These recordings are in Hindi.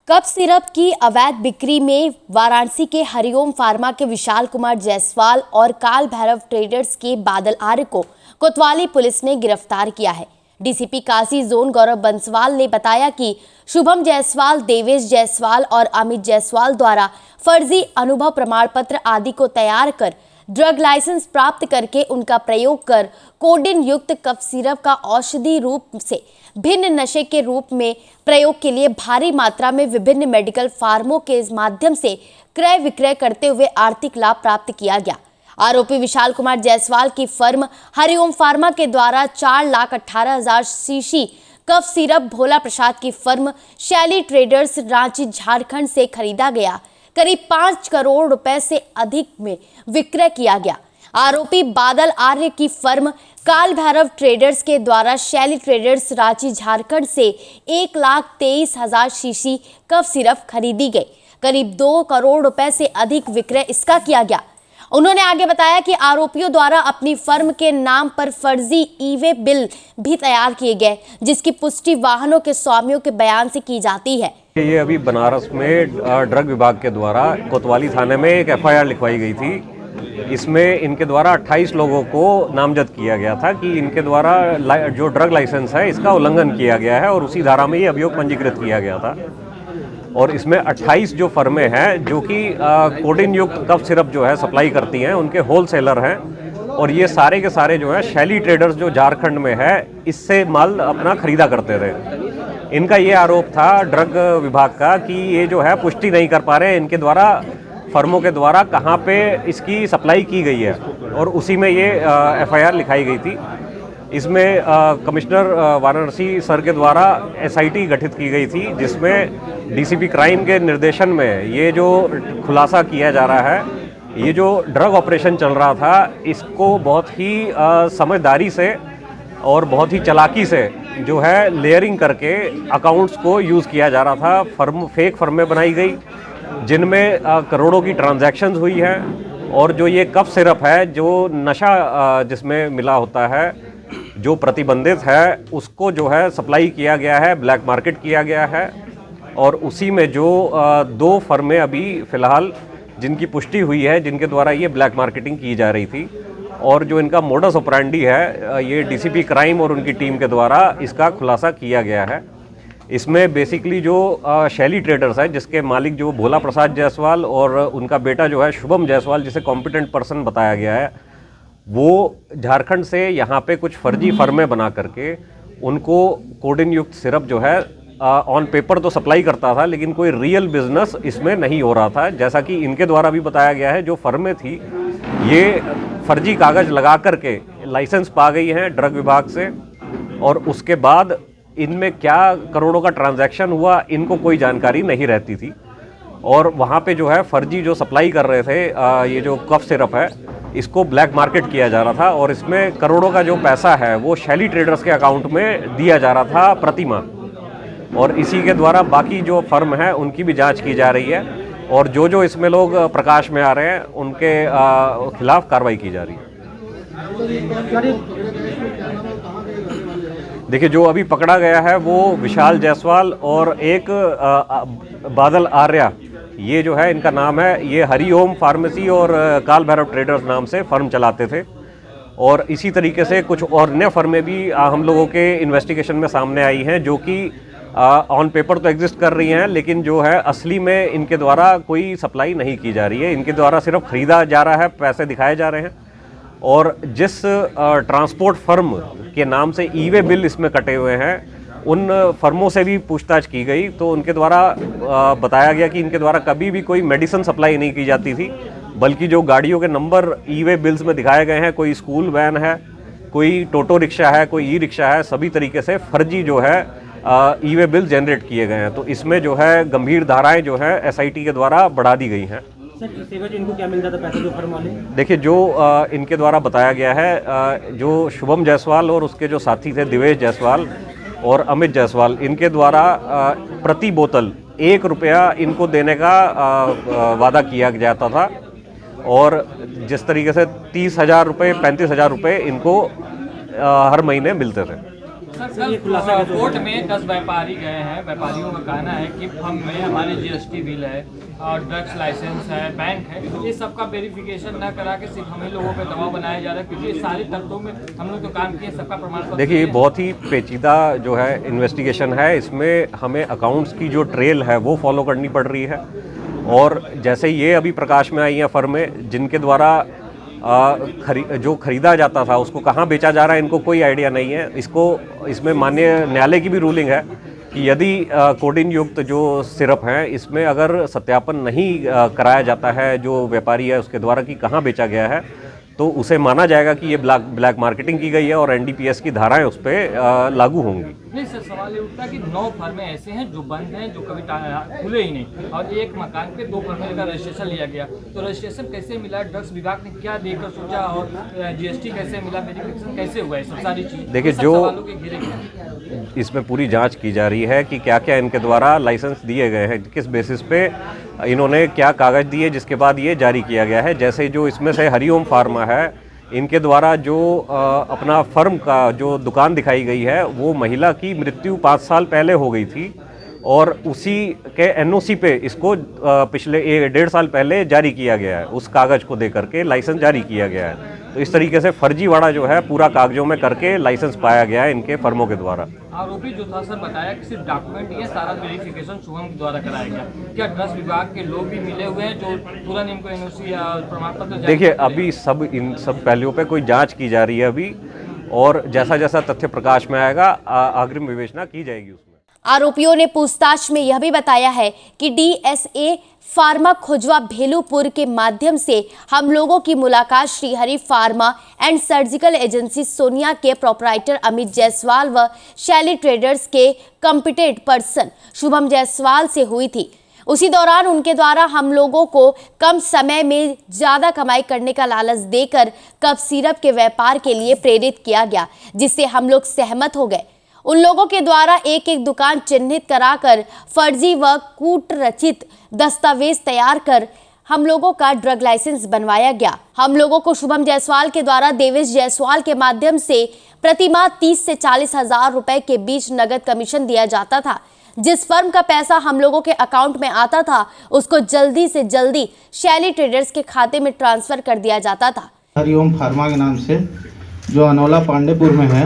कफ सिरप की अवैध बिक्री में वाराणसी के हरिओम फार्मा के विशाल कुमार जायसवाल और काल भैरव ट्रेडर्स के बादल आर्य को कोतवाली पुलिस ने गिरफ्तार किया है। डीसीपी काशी जोन गौरव बंसवाल ने बताया कि शुभम जायसवाल, देवेश जायसवाल और अमित जायसवाल द्वारा फर्जी अनुभव प्रमाण पत्र आदि को तैयार कर ड्रग लाइसेंस प्राप्त करके उनका प्रयोग कर कोडिन युक्त कफ सिरप का औषधि रूप से भिन्न नशे के रूप में प्रयोग के लिए भारी मात्रा में विभिन्न मेडिकल फार्मों के माध्यम से क्रय विक्रय करते हुए आर्थिक लाभ प्राप्त किया गया। आरोपी विशाल कुमार जायसवाल की फर्म हरिओम फार्मा के द्वारा 4,18,000 शीशी कफ सिरप भोला प्रसाद की फर्म शैली ट्रेडर्स रांची झारखंड से खरीदा गया करीब 5 करोड़ रुपए से अधिक में विक्रय किया गया। आरोपी बादल आर्य की फर्म काल भैरव ट्रेडर्स के द्वारा शैली ट्रेडर्स रांची झारखंड से 1,23,000 शीशी कफ सिरप खरीदी गई। करीब 2 करोड़ रुपए से अधिक विक्रय इसका किया गया। उन्होंने आगे बताया कि आरोपियों द्वारा अपनी फर्म के नाम पर फर्जी ई-वे बिल भी तैयार किए गए, जिसकी पुष्टि वाहनों के स्वामियों के बयान से की जाती है। ये अभी बनारस में ड्रग विभाग के द्वारा कोतवाली थाने में एक एफआईआर लिखवाई गई थी। इसमें इनके द्वारा 28 लोगों को नामजद किया गया था कि इनके द्वारा जो ड्रग लाइसेंस है इसका उल्लंघन किया गया है और उसी धारा में ये अभियोग पंजीकृत किया गया था। और इसमें 28 जो फर्में हैं जो कि कोडिन युक्त कफ सिरप जो है सप्लाई करती हैं, उनके होलसेलर हैं और ये सारे के सारे जो है शैली ट्रेडर्स जो झारखंड में है इससे माल अपना खरीदा करते थे। इनका ये आरोप था ड्रग विभाग का कि ये जो है पुष्टि नहीं कर पा रहे इनके द्वारा फर्मों के द्वारा कहाँ पे इसकी सप्लाई की गई है और उसी में ये एफआईआर लिखाई गई थी। इसमें कमिश्नर वाराणसी सर के द्वारा एसआईटी गठित की गई थी, जिसमें डीसीपी क्राइम के निर्देशन में ये जो खुलासा किया जा रहा है, ये जो ड्रग ऑपरेशन चल रहा था इसको बहुत ही समझदारी से और बहुत ही चालाकी से जो है लेयरिंग करके अकाउंट्स को यूज़ किया जा रहा था। फेक फर्में बनाई गई जिनमें करोड़ों की ट्रांजैक्शंस हुई है और जो ये कफ सिरप है जो नशा जिसमें मिला होता है जो प्रतिबंधित है उसको जो है सप्लाई किया गया है, ब्लैक मार्केट किया गया है। और उसी में जो 2 फर्में अभी फ़िलहाल जिनकी पुष्टि हुई है जिनके द्वारा ये ब्लैक मार्केटिंग की जा रही थी और जो इनका मोडस ऑपरेंडी है ये डीसीपी क्राइम और उनकी टीम के द्वारा इसका खुलासा किया गया है। इसमें बेसिकली जो शैली ट्रेडर्स है जिसके मालिक जो भोला प्रसाद जायसवाल और उनका बेटा जो है शुभम जायसवाल जिसे कॉम्पिटेंट पर्सन बताया गया है, वो झारखंड से यहाँ पे कुछ फर्जी फर्में बना करके उनको कोडिन युक्त सिरप जो है ऑन पेपर तो सप्लाई करता था, लेकिन कोई रियल बिजनेस इसमें नहीं हो रहा था। जैसा कि इनके द्वारा भी बताया गया है, जो फर्में थी ये फर्जी कागज़ लगा करके लाइसेंस पा गई हैं ड्रग विभाग से और उसके बाद इनमें क्या करोड़ों का ट्रांजैक्शन हुआ इनको कोई जानकारी नहीं रहती थी। और वहाँ पे जो है फर्जी जो सप्लाई कर रहे थे ये जो कफ सिरप है इसको ब्लैक मार्केट किया जा रहा था और इसमें करोड़ों का जो पैसा है वो शैली ट्रेडर्स के अकाउंट में दिया जा रहा था प्रति माह। और इसी के द्वारा बाकी जो फर्म है उनकी भी जांच की जा रही है और जो इसमें लोग प्रकाश में आ रहे हैं उनके खिलाफ कार्रवाई की जा रही है। देखिए, जो अभी पकड़ा गया है वो विशाल जायसवाल और एक बादल आर्य, ये जो है इनका नाम है, ये हरिओम फार्मेसी और काल भैरव ट्रेडर्स नाम से फर्म चलाते थे। और इसी तरीके से कुछ और अन्य फर्में भी हम लोगों के इन्वेस्टिगेशन में सामने आई हैं जो कि ऑन पेपर तो एग्जिस्ट कर रही हैं, लेकिन जो है असली में इनके द्वारा कोई सप्लाई नहीं की जा रही है। इनके द्वारा सिर्फ खरीदा जा रहा है, पैसे दिखाए जा रहे हैं। और जिस ट्रांसपोर्ट फर्म के नाम से ई-वे बिल इसमें कटे हुए हैं उन फर्मों से भी पूछताछ की गई तो उनके द्वारा बताया गया कि इनके द्वारा कभी भी कोई मेडिसिन सप्लाई नहीं की जाती थी, बल्कि जो गाड़ियों के नंबर ई-वे बिल्स में दिखाए गए हैं, कोई स्कूल वैन है, कोई टोटो रिक्शा है, कोई ई रिक्शा है, सभी तरीके से फर्जी जो है ई-वे बिल जनरेट किए गए हैं। तो इसमें जो है गंभीर धाराएं जो है एसआईटी के द्वारा बढ़ा दी गई हैं। सर, इनको क्या मिलता था पैसे जो फर्म वाले? देखिए, जो इनके द्वारा बताया गया है, जो शुभम जायसवाल और उसके जो साथी थे देवेश जायसवाल और अमित जायसवाल, इनके द्वारा प्रति बोतल 1 रुपया इनको देने का वादा किया जाता था और जिस तरीके से 30,000 रुपये 35,000 रुपये इनको हर महीने मिलते थे। सर, ये खुलासा कैसे हुआ? कोर्ट में 10 व्यापारी गए हैं। व्यापारियों का कहना है कि फर्म में हमारे जीएसटी बिल है और ड्रग्स लाइसेंस है, बैंक है, ये सबका वेरिफिकेशन न करा के सिर्फ हमें लोगों पे दबाव बनाया जा रहा है, क्योंकि सारे तत्वों में हम लोग तो काम किए, सबका प्रमाण पत्र देखिए, बहुत ही पेचीदा जो है इन्वेस्टिगेशन है। इसमें हमें अकाउंट्स की जो ट्रेल है वो फॉलो करनी पड़ रही है। और जैसे ये अभी प्रकाश में आई हैं फर्में जिनके द्वारा जो खरीदा जाता था उसको कहाँ बेचा जा रहा है, इनको कोई आइडिया नहीं है। इसमें माननीय न्यायालय की भी रूलिंग है कि यदि कोडिन युक्त जो सिरप हैं इसमें अगर सत्यापन नहीं कराया जाता है जो व्यापारी है उसके द्वारा कि कहाँ बेचा गया है, तो उसे माना जाएगा कि ये ब्लैक मार्केटिंग की गई है और एनडीपीएस की धाराएं उस पर लागू होंगी। नहीं सर, सवाल ये उठता है कि 9 फर्में ऐसे हैं जो बंद हैं, जो कभी खुले ही नहीं, और एक मकान पे 2 फर्में का रजिस्ट्रेशन लिया गया। तो रजिस्ट्रेशन कैसे मिला, ड्रग्स विभाग ने क्या देकर सोचा, और जीएसटी कैसे मिला, वेरिफिकेशन कैसे हुआ, ये सब सारी चीज़ देखिए, सब जो सवालों के घेरे में इसमें पूरी जांच की जा रही है कि क्या क्या इनके द्वारा लाइसेंस दिए गए हैं, किस बेसिस पे इन्होंने क्या कागज़ दिए जिसके बाद ये जारी किया गया है। जैसे जो इसमें से हरिओम फार्मा है, इनके द्वारा जो अपना फर्म का जो दुकान दिखाई गई है वो महिला की मृत्यु 5 साल पहले हो गई थी और उसी के एनओसी पे इसको पिछले 1.5 साल पहले जारी किया गया है। उस कागज़ को दे करके लाइसेंस जारी किया गया है। तो इस तरीके से फर्जीवाड़ा जो है पूरा कागजों में करके लाइसेंस पाया गया है इनके फर्मों के द्वारा। आरोपी जो था सर बताया कि सिर्फ डॉक्यूमेंट ये सारा वेरिफिकेशन शुभम के द्वारा कराया गया। क्या ड्रग्स विभाग के लोग भी मिले हुए हैं जो तुरंत इनको एनओसी या प्रमाण पत्र? देखिए, अभी इन सब पहलुओं पे कोई जांच की जा रही है अभी, और जैसा जैसा तथ्य प्रकाश में आएगा अग्रिम विवेचना की जाएगी उसमें। आरोपियों ने पूछताछ में यह भी बताया है कि डीएसए फार्मा खुजवा भेलूपुर के माध्यम से हम लोगों की मुलाकात Shrihari pharma and surgical agency Sonia के प्रोपराइटर अमित जायसवाल व शैली ट्रेडर्स के कॉम्पिटेंट पर्सन शुभम जायसवाल से हुई थी। उसी दौरान उनके द्वारा हम लोगों को कम समय में ज़्यादा कमाई करने का लालच देकर कप सिरप के व्यापार के लिए प्रेरित किया गया, जिससे हम लोग सहमत हो गए। उन लोगों के द्वारा एक एक दुकान चिन्हित कराकर फर्जी व कूटरचित दस्तावेज तैयार कर हम लोगों का ड्रग लाइसेंस बनवाया गया। हम लोगों को शुभम जायसवाल के द्वारा देवेश जायसवाल के माध्यम से प्रतिमाह 30 से 40 हजार रुपए के बीच नगद कमीशन दिया जाता था। जिस फर्म का पैसा हम लोगों के अकाउंट में आता था उसको जल्दी से जल्दी शैली ट्रेडर्स के खाते में ट्रांसफर कर दिया जाता था। हरिओम फार्मा के नाम से जो अनौला पांडेपुर में है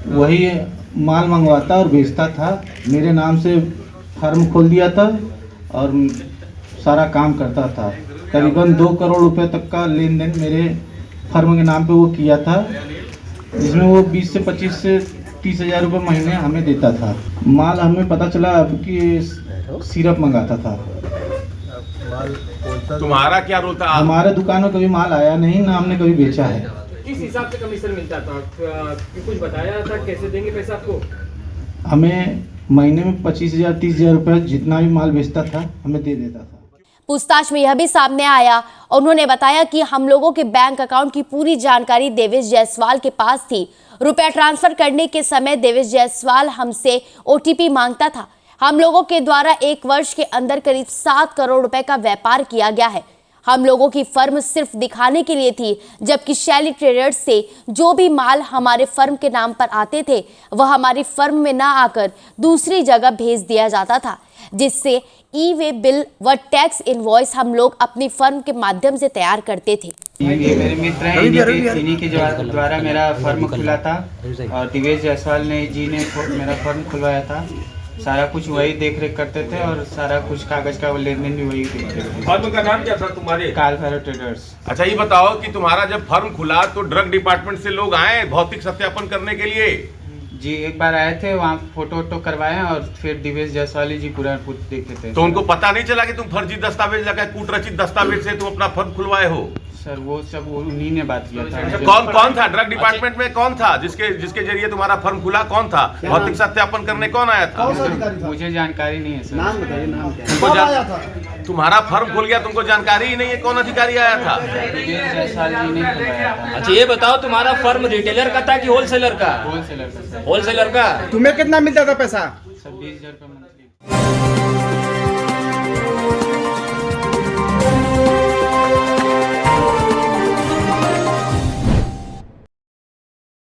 वही माल मंगवाता और बेचता था। मेरे नाम से फार्म खोल दिया था और सारा काम करता था। करीबन 2 करोड़ रुपए तक का लेन देन मेरे फर्म के नाम पे वो किया था, जिसमें वो 20 से 25 से 30 हजार रुपये महीने हमें देता था। माल हमें पता चला अब कि सिरप मंगाता था। तुम्हारा क्या रोल था? हमारे दुकान में कभी माल आया नहीं, ना हमने कभी बेचा है। किस हिसाब से कमीशन मिलता था? कुछ बताया था कैसे देंगे पैसा आपको? हमें महीने में 25,000 30,000 रुपये जितना भी माल बेचता था हमें दे देता था। पूछताछ में यह भी सामने आया, उन्होंने बताया कि हम लोगों के बैंक अकाउंट की पूरी जानकारी देवेश जायसवाल के पास थी। रुपया ट्रांसफर करने के समय देवेश जायसवाल हमसे ओटीपी मांगता था। हम लोगों के द्वारा 1 वर्ष के अंदर करीब 7 करोड़ रुपए का व्यापार किया गया है। हम लोगों की फर्म सिर्फ दिखाने के लिए थी, जबकि शैली ट्रेडर्स से जो भी माल हमारे फर्म के नाम पर आते थे वह हमारी फर्म में ना आकर दूसरी जगह भेज दिया जाता था, जिससे ई वे बिल व टैक्स इनवॉइस हम लोग अपनी फर्म के माध्यम से तैयार करते थे। ये मेरे मित्र हैं, इन्हीं के द्वारा मेरा फर्म खुला था और दिवेश जायसवाल ने मेरा फर्म खुलवाया था। सारा कुछ वही देख रेख करते थे और सारा कुछ कागज का लेन देन भी वही देखते थे। फर्म का नाम क्या था तुम्हारे? काल भैरव ट्रेडर्स। अच्छा, ये बताओ कि तुम्हारा जब फर्म खुला तो ड्रग डिपार्टमेंट से लोग आए भौतिक सत्यापन करने के लिए? जी, एक बार आए थे, वहाँ फोटो वोटो करवाए और फिर दिवेश जायसवाल जी पूरा देखे थे। तो उनको पता नहीं चला कि तुम फर्जी दस्तावेज लगा, कूटरचित दस्तावेज से तुम अपना फर्म खुलवाए हो? सर वो सब उन्हीं ने बात किया था। कौन था ड्रग डिपार्टमेंट में? कौन था जिसके जरिए तुम्हारा फर्म खुला? कौन था? भौतिक सत्यापन करने कौन आया था? मुझे जानकारी नहीं है सर। नाम बताइए, नाम क्या? तुम्हारा फर्म खुल गया, तुमको जानकारी ही नहीं है कौन अधिकारी आया था? दिवेश जायसवाल जी ने खुलवाया था। अच्छा, ये बताओ तुम्हारा फर्म रिटेलर का था कि होलसेलर का? होलसेलर का सर। होलसेलर का। तुम्हें कितना मिलता था पैसा? सर 20,000 रुपये मंथली।